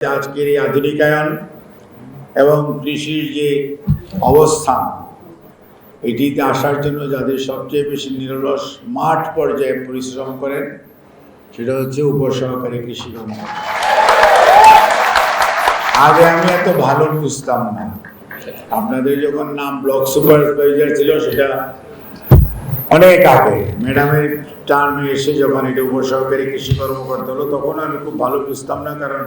আজকের এই আধুনিকায়ন এবং কৃষির যে অবস্থান এটিতে আসার জন্য যাদের সবচেয়ে বেশি নিরলস মাঠ পর্যায়ে পরিশ্রম করেন সেটা হচ্ছে উপসহকারী কৃষি কর্মকর্তা। আগে আমি এত ভালো বুঝতাম না, আপনাদের যখন নাম ব্লক সুপারভাইজার ছিল সেটা অনেক আগে, ম্যাডামের টার্মে এসে যখন এটা উপসহকারী কৃষি কর্মকর্তা হলো তখন আমি খুব ভালো বুঝতাম না, কারণ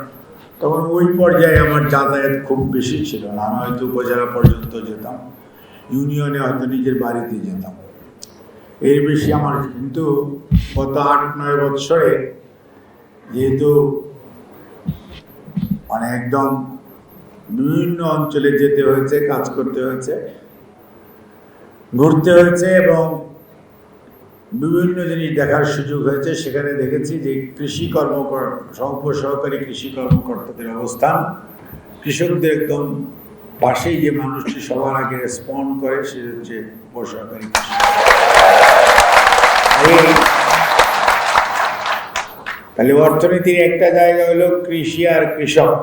তখন ওই পর্যায়ে আমার যাতায়াত খুব বেশি ছিল না। আমি হয়তো উপজেলা পর্যন্ত যেতাম, ইউনিয়নে হয়তো নিজের বাড়িতে যেতাম, এর বেশি আমার। কিন্তু গত ৮-৯ বৎসরে যেহেতু মানে একদম বিভিন্ন অঞ্চলে যেতে হয়েছে, কাজ করতে হয়েছে, ঘুরতে হয়েছে এবং বিভিন্ন জিনিস দেখার সুযোগ হয়েছে, সেখানে দেখেছি যে কৃষি উপসহকারী কৃষি কর্মকর্তাদের অবস্থান কৃষকদের একদম পাশেই, যে মানুষটি সবার আগে রেসপন্ড করে সে হচ্ছে উপসহকারী কৃষি। তাহলে অর্থনীতির একটা জায়গা হলো কৃষি আর কৃষক,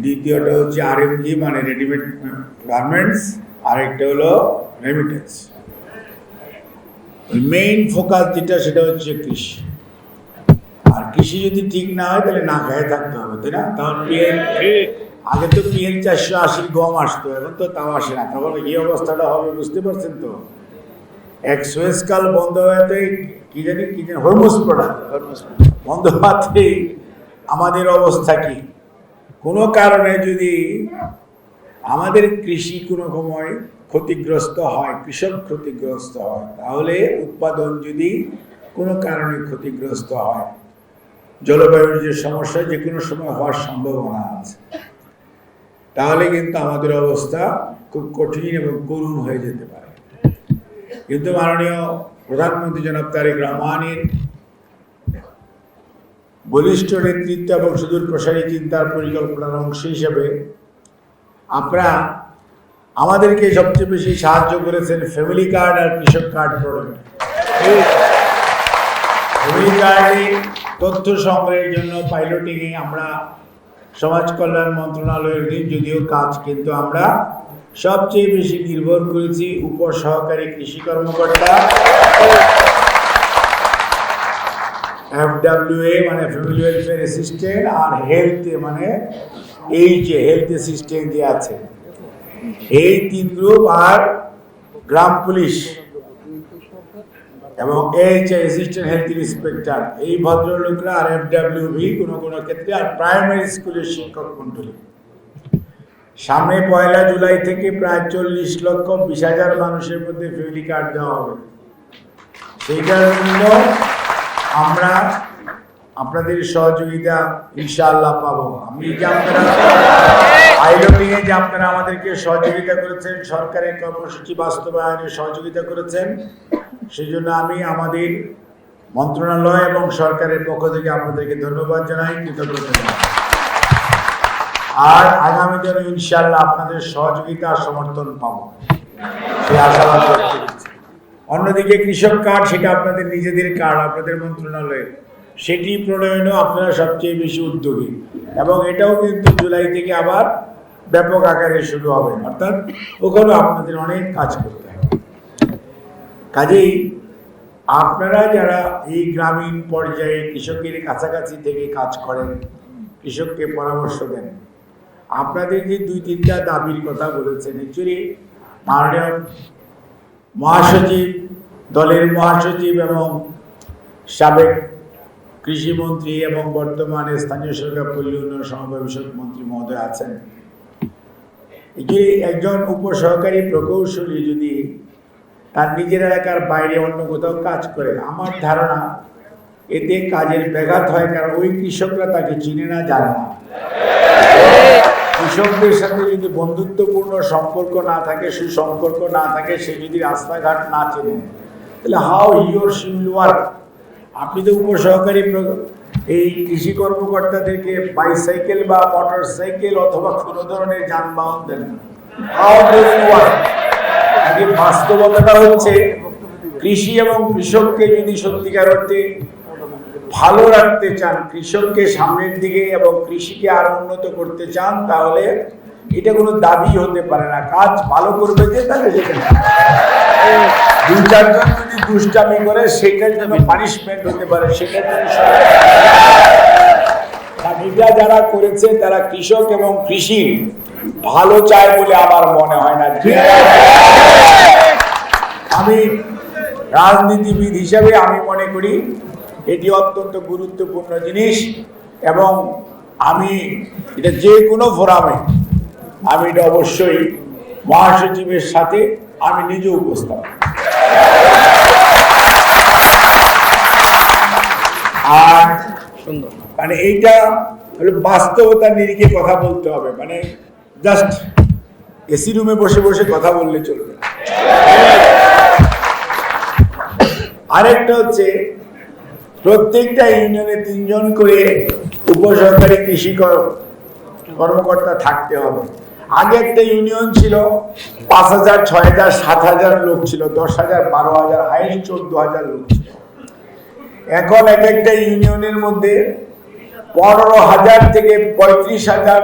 দ্বিতীয়টা হচ্ছে RMG মানে রেডিমেড গার্মেন্টস, আরেকটা হলো রেমিটেন্স। মেইন ফোকাস যেটা সেটা হচ্ছে কৃষি। আর কৃষি যদি ঠিক না হয় তাহলে না খেয়ে থাকতে হবে, তাই না? তখন আগে তো PL 480 গম আসতো, এখন তো তাও আসে না। তখন এই অবস্থাটা হবে, বুঝতে পারছেন তো? এক সুয়েজকাল বন্ধ হতে কি জানি হরমুজ প্রোডাক্ট বন্ধ হতে আমাদের অবস্থা কি? কোনো কারণে যদি আমাদের কৃষি কোনো সময় ক্ষতিগ্রস্ত হয়, কৃষক ক্ষতিগ্রস্ত হয়, তাহলে উৎপাদন যদি কোনো কারণে ক্ষতিগ্রস্ত হয়, জলবায়ুর যে সমস্যা যে কোনো সময় হওয়ার সম্ভাবনা আছে, তাহলে কিন্তু আমাদের অবস্থা খুব কঠিন এবং করুণ হয়ে যেতে পারে। কিন্তু মাননীয় প্রধানমন্ত্রী জনাব তারেক রহমানের বলিষ্ঠ নেতৃত্ব এবং সুদূর প্রসারী চিন্তার পরিকল্পনার অংশ হিসেবে আপনারা আমাদেরকে সবচেয়ে বেশি সাহায্য করেছেন ফ্যামিলি কার্ড আর কৃষক কার্ড প্রোডাক্ট। ফ্যামিলি কার্ডে তথ্য সংগ্রহের জন্য পাইলটিংয়ে আমরা সমাজ কল্যাণ মন্ত্রণালয়ের যদিও কাজ, কিন্তু আমরা সবচেয়ে বেশি নির্ভর করেছি উপসহকারী কৃষি কর্মকর্তা, FWA মানে ফ্যামিলি ওয়েলফেয়ার অ্যাসিস্ট্যান্ট, আর হেলথে মানে হেলথ অ্যাসিস্ট্যান্ট যে আছে, এই 3 গ্রুপ, আর গ্রাম পুলিশ এবং অ্যাসিস্ট্যান্ট হেলথ ইন্সপেক্টর, এই ভদ্রলোকরা, আর FWB কোনো কোনো ক্ষেত্রে, আর প্রাইমারি স্কুলের শিক্ষক মন্ডলী। সামনে 1 জুলাই থেকে প্রায় 40,20,000 মানুষের মধ্যে ফ্যামিলি কার্ড দেওয়া হবে। সেইটার জন্য আমরা আপনাদের সহযোগিতা ইনশাআল্লাহ পাবো। আমি যে আপনারা পাইলটিংয়ে যে আপনারা আমাদেরকে সহযোগিতা করেছেন, সরকারের কর্মসূচি বাস্তবায়নে সহযোগিতা করেছেন, সেই জন্য আমি আমাদের মন্ত্রণালয় এবং সরকারের পক্ষ থেকে আপনাদেরকে ধন্যবাদ জানাই, কৃতজ্ঞতা জানাই। আর আগামী দিনে ইনশাআল্লাহ আপনাদের সহযোগিতা আর সমর্থন পাবো, সেই আশাবাদ ব্যক্ত করছি। অন্যদিকে কৃষক কার্ড, সেটা আপনাদের নিজেদের কার্ড, আপনাদের মন্ত্রণালয়ের, সেটি প্রণয়নেও আপনারা সবচেয়ে বেশি উদ্যোগী, এবং এটাও কিন্তু জুলাই থেকে আবার ব্যাপক আকারে শুরু হবে, অর্থাৎ ওখানেও আপনাদের অনেক কাজ করতে হবে। কাজেই আপনারা যারা এই গ্রামীণ পর্যায়ে কৃষকের কাছাকাছি থেকে কাজ করেন, কৃষককে পরামর্শ দেন, আপনাদের যে 2-3টা দাবির কথা বলেছেন, অ্যাকচুয়ালি মাননীয় মহাসচিব, দলের মহাসচিব এবং সাবেক কৃষিমন্ত্রী এবং বর্তমানে স্থানীয় সরকার পল্লী উন্নয়ন সমবায় বিষয়ক মন্ত্রী মহোদয় আছেন। একজন উপসহকারী প্রকৌশলী যদি তার নিজের এলাকার বাইরে অন্য কোথাও কাজ করে, আমার ধারণা এতে কাজের ব্যাঘাত হয়, কারণ ওই কৃষকরা তাকে চিনে না, জানে না। কৃষকদের সাথে যদি বন্ধুত্বপূর্ণ সম্পর্ক না থাকে, সুসম্পর্ক না থাকে, সে যদি রাস্তাঘাট না চেনে, তাহলে how he or she will work. আপনি তো উপসহকারী এই কৃষি কর্মকর্তাদেরকে বাইসাইকেল বা মোটর সাইকেল অথবা কোনো ধরনের যানবাহন দেন না, হাউ ডু ইউ ওয়ার্ক? আগে বাস্তবতাটা হচ্ছে কৃষি এবং কৃষককে যদি সত্যিকার অর্থে ভালো রাখতে চান, কৃষককে সামনের দিকে এবং কৃষিকে আরো উন্নত করতে চান, তাহলে এটা কোনো দাবি হতে পারে না। কাজ ভালো করবে যে তাহলে সেখানে দু চারজন যদি দুষ্টামি করে সেটার জন্য পানিশমেন্ট হতে পারে, সেটার জন্য এটা যারা করেছে তারা কৃষক এবং কৃষি ভালো চায় বলে আমার মনে হয় না। আমি রাজনীতিবিদ হিসাবে আমি মনে করি এটি অত্যন্ত গুরুত্বপূর্ণ জিনিস, এবং আমি এটা যে কোনো ফোরামে আমি এটা অবশ্যই মহাসচিবের সাথে আমি নিজে উপস্থাপন। আর মানে এইটা হলো বাস্তবতার নিরিখে কথা বলতে হবে, মানে জাস্ট এসি রুমে বসে বসে কথা বললে চলবে না। আরেকটা হচ্ছে প্রত্যেকটা ইউনিয়নে 3 জন করে উপসহকারী কৃষি কর্মকর্তা থাকতে হবে। আগে একটা ইউনিয়ন ছিল 5,000, 6,000, 7,000 লোক ছিল, 10,000, 12,000, হাইস্ট 14,000 লোক ছিল। এখন এক একটা ইউনিয়নের মধ্যে 15,000 থেকে 35,000,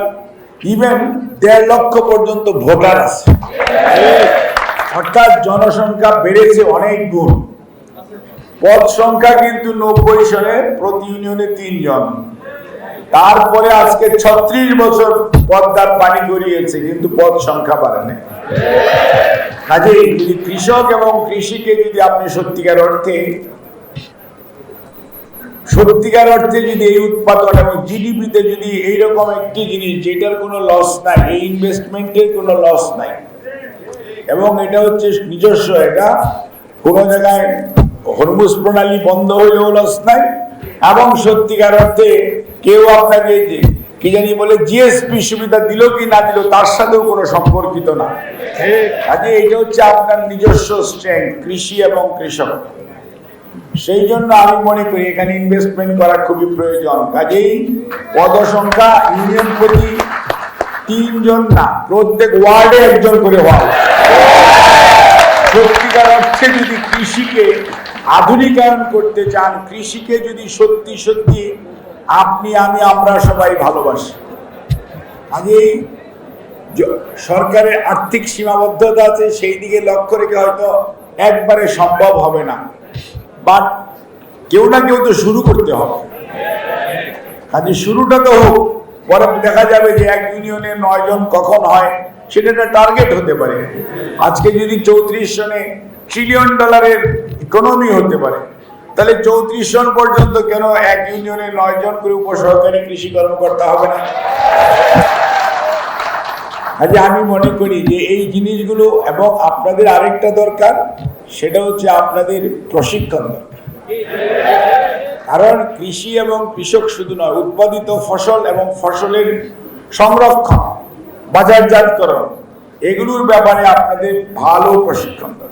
ইভেন 1.5 লক্ষ পর্যন্ত ভোটার আছে। অর্থাৎ জনসংখ্যা বেড়েছে অনেক গুণ। পদ সংখ্যা কিন্তু 90 সনে প্রতি ইউনিয়নে 3 জন। তারপরে আজকে 36 বছর পদ্মার পানি গড়িয়েছে, কিন্তু পদ সংখ্যা বাড়েনি। কাজেই যদি কৃষক এবং কৃষিকে যদি আপনি সত্যিকার অর্থে যদি এই উৎপাদন এবং জিডিপিতে যদি এইরকম একটি জিনিস যেটার কোনো লস নাই, এই ইনভেস্টমেন্টের কোনো লস নাই, এবং এটা হচ্ছে নিজস্ব, এটা কোনো জায়গায় হরমুজ প্রণালী বন্ধ হইলেও লস নাই, এবং সত্যিকার অর্থে কেউ আপনাকে কি জানি বলে জিএসপি সুবিধা দিল কি না দিল তার সাথেও কোনো সম্পর্কিত না। কাজে এটা হচ্ছে আপনার নিজস্ব স্ট্রেংথ, কৃষি এবং কৃষক। সেই জন্য আমি মনে করি এখানে ইনভেস্টমেন্ট করা খুবই প্রয়োজন। কাজেই পদসংখ্যা ইউনিয়ন প্রতি 3 জন না, প্রত্যেক ওয়ার্ডে 1 জন করে হওয়া। সত্যিকার অর্থে যদি কৃষিকে আধুনিকায়ন করতে চান, কৃষিকে যদি সত্যি সত্যি আপনি আমি আমরা সবাই ভালোবাসি, আগেই সরকারের আর্থিক সীমাবদ্ধতা আছে, সেই দিকে লক্ষ্য রেখে হয়তো একবারে সম্ভব হবে না, বাট কেউ না কেউ তো শুরু করতে হবে। কাজে শুরুটা তো হোক, পরে দেখা যাবে যে এক ইউনিয়নে 9 জন কখন হয় সেটা একটা টার্গেট হতে পারে। আজকে যদি 34 সনে $1 ট্রিলিয়ন ইকোনমি হতে পারে, তাহলে 34 জন পর্যন্ত কেন এক ইউনিয়নে 9 জন করে উপসহকারী কৃষি কর্মকর্তা হবে না? আজ আমি মনে করি যে এই জিনিসগুলো, এবং আপনাদের আরেকটা দরকার, সেটা হচ্ছে আপনাদের প্রশিক্ষণ দরকার। কারণ কৃষি এবং কৃষক শুধু নয়, উৎপাদিত ফসল এবং ফসলের সংরক্ষণ, বাজারজাতকরণ, এগুলোর ব্যাপারে আপনাদের ভালো প্রশিক্ষণ দরকার,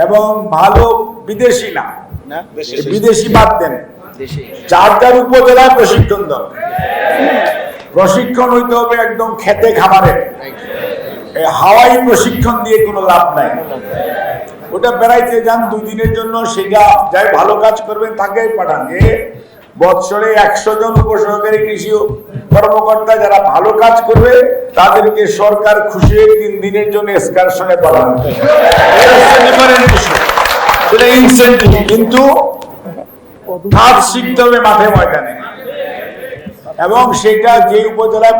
এবং ভালো বিদেশি না, বিদেশি বাদ দেন, 4 উপজেলায় প্রশিক্ষণ দরকার। প্রশিক্ষণ হইতে হবে একদম খেতে খামারে, হাওয়াই প্রশিক্ষণ দিয়ে কোনো লাভ নাই। ওটা বেড়াইতে যান 2 দিনের জন্য, সেটা যাই ভালো কাজ করবেন তাকেই পাঠান। বৎসরে 100 জন উপসহকারী কৃষি কর্মকর্তা যারা ভালো কাজ করবে তাদেরকে সরকার খুশি হয়ে 3 দিনের জন্য এক্সকারশনে পাঠান। কিন্তু কাজ শিখতে হবে মাঠে ময়দানে, এবং সেটা যে উপজেলায়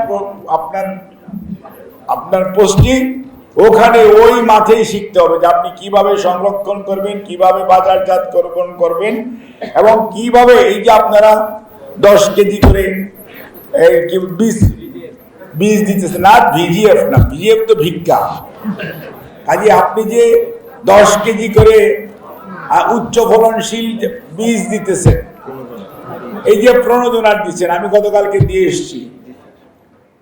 আপনার পোস্টিং, ওখানে ওই মাঠেই শিখতে হবে যে আপনি কিভাবে সংরক্ষণ করবেন, কিভাবে বাজারজাতকরণ করবেন, এবং কিভাবে এই যে আপনারা 10 কেজি করে বীজ দিতেছে না, ভিজিএফ না, ভিজিএফ তো ভিক্ষা। কাজে আপনি যে 10 কেজি করে উচ্চ ফলনশীল বীজ দিতেছেন, এই যে প্রণোদনা দিচ্ছেন, আমি গতকালকে দিয়ে এসেছি,